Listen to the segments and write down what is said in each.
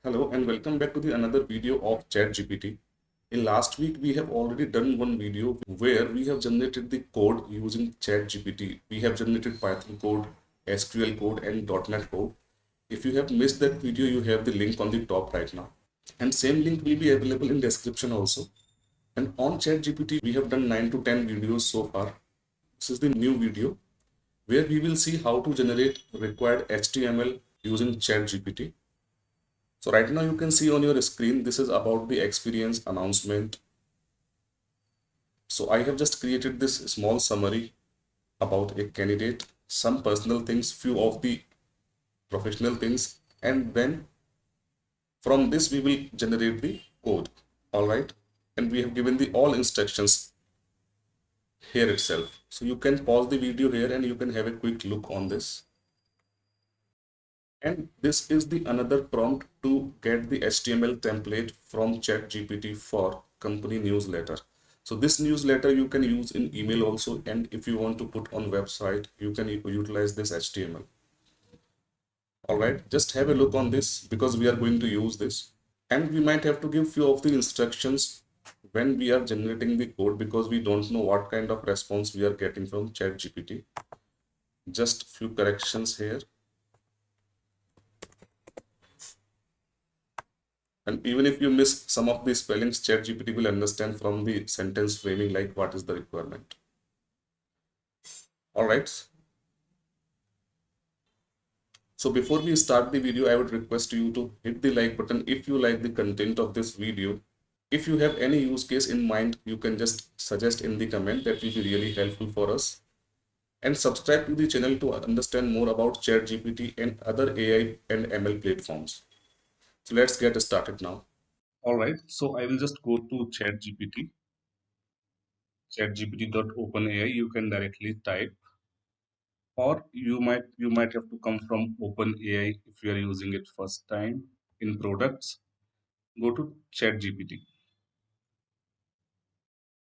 Hello and welcome back to the another video of ChatGPT. In last week, we have already done one video where we have generated the code using ChatGPT. We have generated Python code, SQL code, and .NET code. If you have missed that video, you have the link on the top right now. And same link will be available in description also. And on ChatGPT, we have done 9 to 10 videos so far. This is the new video where we will see how to generate required HTML using ChatGPT. So right now you can see on your screen, this is about the experience announcement. So I have just created this small summary about a candidate, some personal things, few of the professional things, and then from this we will generate the code. All right. And we have given the all instructions here itself. So you can pause the video here and you can have a quick look on this. And this is the another prompt to get the HTML template from ChatGPT for company newsletter. So this newsletter you can use in email also, and if you want to put on website, you can utilize this HTML. All right, just have a look on this because we are going to use this, and we might have to give few of the instructions when we are generating the code because we don't know what kind of response we are getting from ChatGPT. Just few corrections here. And even if you miss some of the spellings, ChatGPT will understand from the sentence framing like what is the requirement. All right. So before we start the video, I would request you to hit the like button if you like the content of this video. If you have any use case in mind, you can just suggest in the comment. That will be really helpful for us. And subscribe to the channel to understand more about ChatGPT and other AI and ML platforms. So let's get started now. All right. So I will just go to ChatGPT. ChatGPT.openai, you can directly type, or you might have to come from OpenAI if you are using it first time. In products, go to ChatGPT.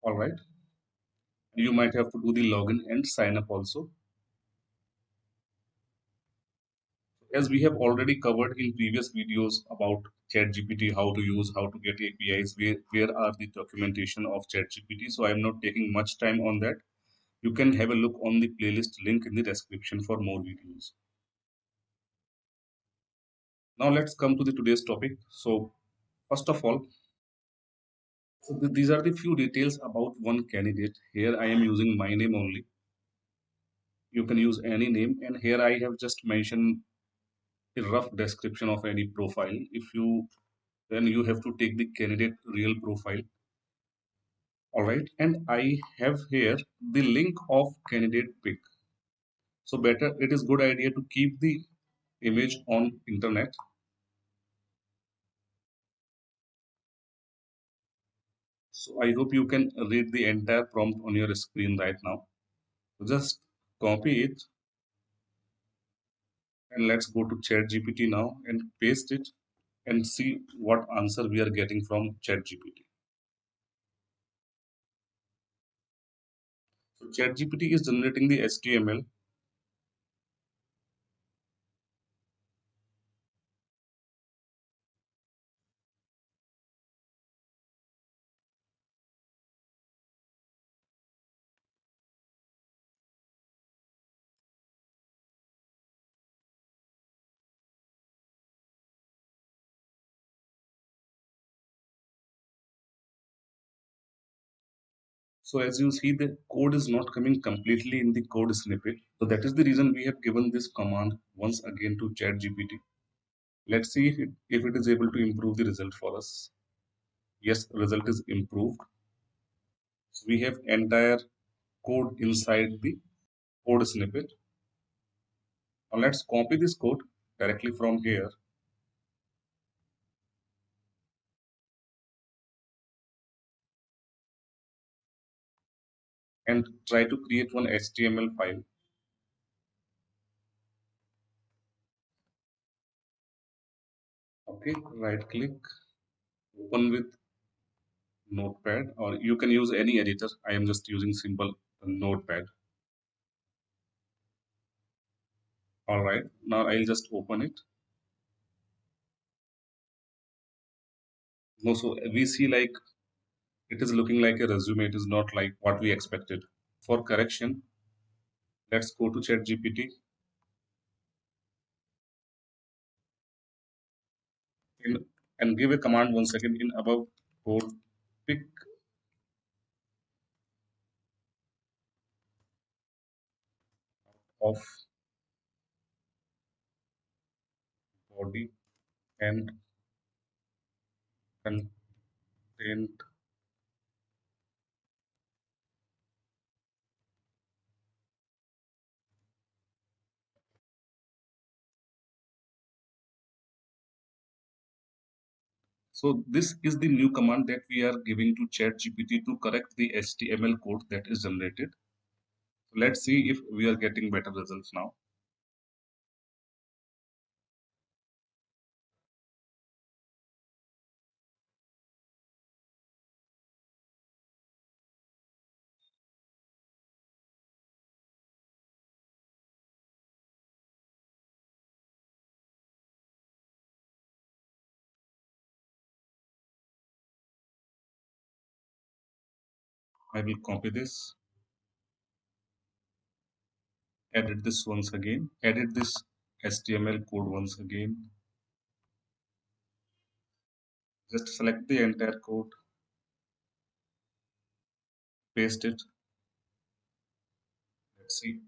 All right, you might have to do the login and sign up also. As we have already covered in previous videos about ChatGPT, how to use, how to get APIs, where are the documentation of ChatGPT. So I am not taking much time on that. You can have a look on the playlist link in the description for more videos. Now let's come to the today's topic. So first of all, these are the few details about one candidate. Here I am using my name only. You can use any name, and here I have just mentioned a rough description of any profile. If you then you have to take the candidate real profile. All right, and I have here the link of candidate pic. So better, it is good idea to keep the image on internet. So I hope you can read the entire prompt on your screen right now. So just copy it and let's go to ChatGPT now and paste it and see what answer we are getting from ChatGPT. So ChatGPT is generating the HTML. So as you see, the code is not coming completely in the code snippet. So that is the reason we have given this command once again to ChatGPT. Let's see if it is able to improve the result for us. Yes, result is improved. So we have entire code inside the code snippet. Now let's copy this code directly from here and try to create one HTML file. Okay, right click, open with Notepad, or you can use any editor. I am just using simple Notepad. All right, now I'll just open it. No, so we see like it is looking like a resume. It is not like what we expected. For correction, let's go to Chat GPT in, and give a command once again in above code pick of body and content. So this is the new command that we are giving to Chat GPT to correct the HTML code that is generated. So let's see if we are getting better results now. I will copy this, edit this once again, edit this HTML code once again. Just select the entire code, paste it. Let's see.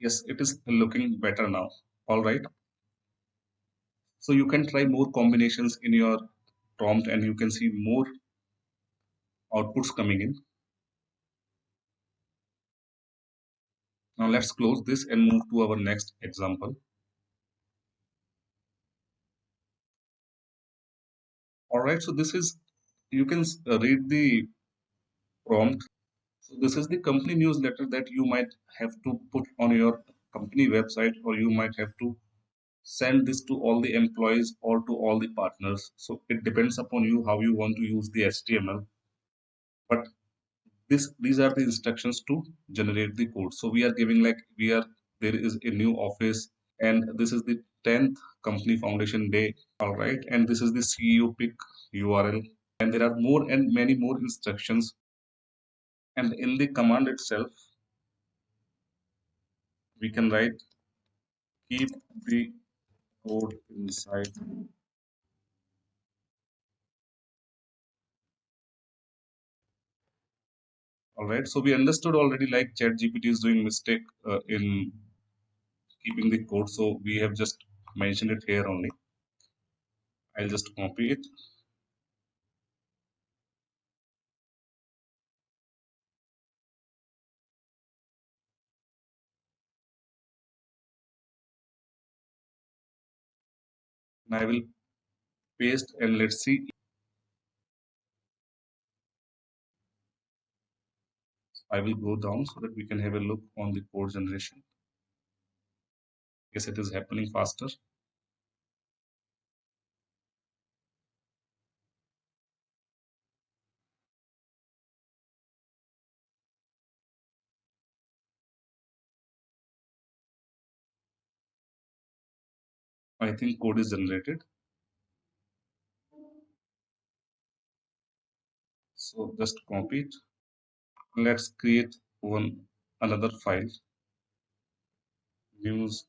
Yes, it is looking better now. All right. So you can try more combinations in your prompt and you can see more outputs coming in. Now let's close this and move to our next example. All right. So this is, you can read the prompt. So this is the company newsletter that you might have to put on your company website, or you might have to send this to all the employees or to all the partners. So it depends upon you how you want to use the HTML. But these are the instructions to generate the code. So we are giving like we are there is a new office and this is the 10th company foundation day. All right, and this is the CEO pick URL, and there are more and many more instructions. And in the command itself, we can write keep the code inside. All right, so we understood already like Chat GPT is doing mistake in keeping the code, so we have just mentioned it here only. I'll just copy it. And I will paste and let's see. I will go down so that we can have a look on the code generation. Yes, it is happening faster. I think code is generated. So just copy it. Let's create one another file, newsletter,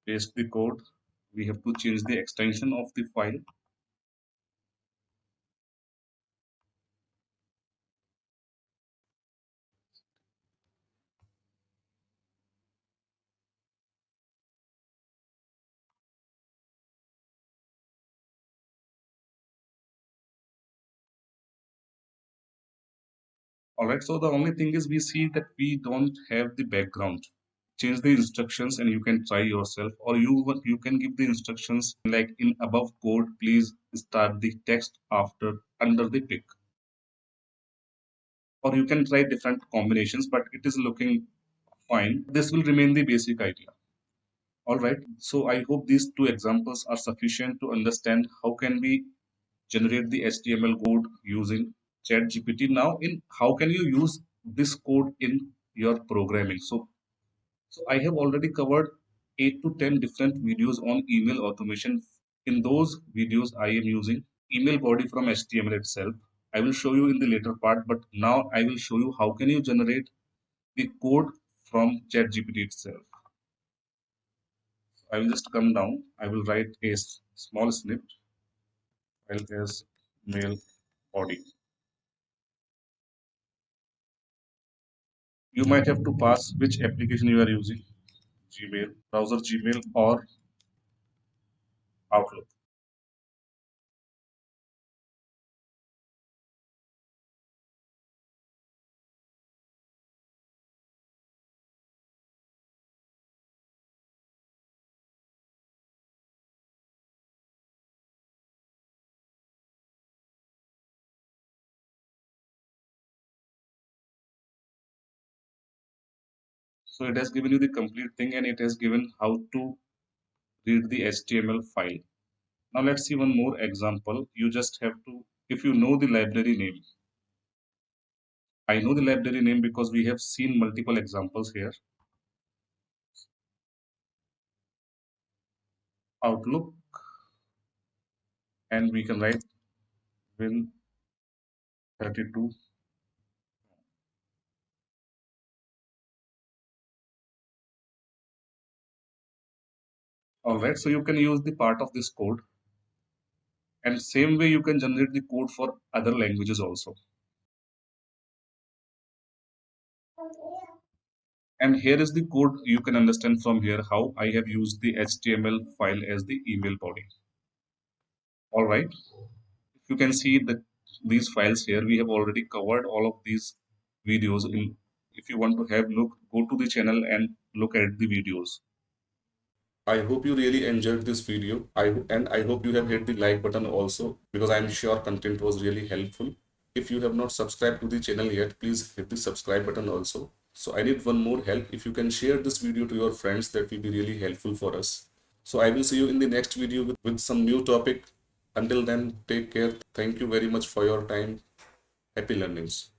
paste the code. We have to change the extension of the file. All right, so the only thing is we see that we don't have the background. Change the instructions and you can try yourself, or you can give the instructions like in above code, please start the text after under the pick. Or you can try different combinations, but it is looking fine. This will remain the basic idea. All right. So I hope these two examples are sufficient to understand how can we generate the HTML code using ChatGPT. Now, in how can you use this code in your programming? So I have already covered 8 to 10 different videos on email automation. In those videos, I am using email body from HTML itself. I will show you in the later part, but now I will show you how can you generate the code from ChatGPT itself. I will just come down. I will write a small snippet as mail body. You might have to pass which application you are using, Gmail, browser Gmail or Outlook. So it has given you the complete thing and it has given how to read the HTML file. Now let's see one more example. You just have to, if you know the library name. I know the library name because we have seen multiple examples here. Outlook, and we can write Win32. Alright, so you can use the part of this code, and same way you can generate the code for other languages also. And here is the code. You can understand from here how I have used the HTML file as the email body. All right. If you can see that these files here, we have already covered all of these videos. In if you want to have look, go to the channel and look at the videos. I hope you really enjoyed this video. I hope you have hit the like button also, because I'm sure content was really helpful. If you have not subscribed to the channel yet, please hit the subscribe button also. So I need one more help. If you can share this video to your friends, that will be really helpful for us. So I will see you in the next video with some new topic. Until then, take care. Thank you very much for your time. Happy learnings.